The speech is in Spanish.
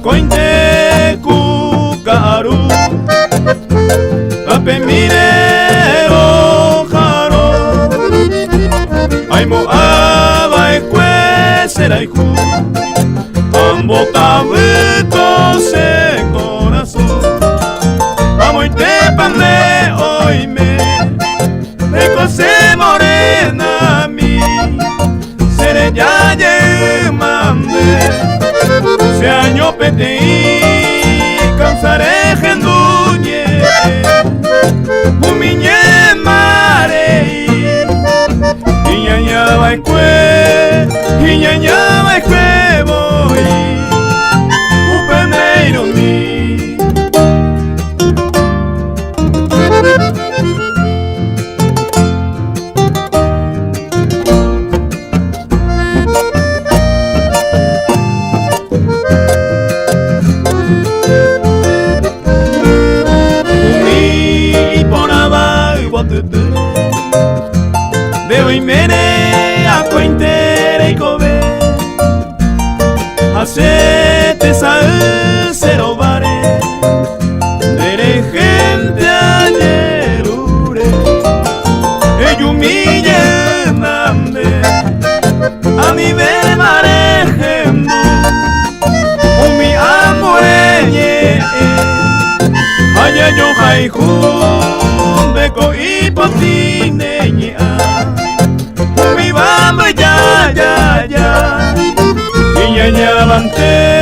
cointe cucaru ape minero jaro ay mo abai cueseraiku ambo tabuto se corazón amo y te pande hoy me cose morena mi seré ya mande se año pete cansaré genduñe umiñe mare iñaña vai cue voy upeneiro mi Deo y mene a cointere y cobe hacete salsero bare dere gente añerure ello humille mande a mi ver marejendo mi amo haya yo jaijun beco y potineña mi bamba ya y ya levante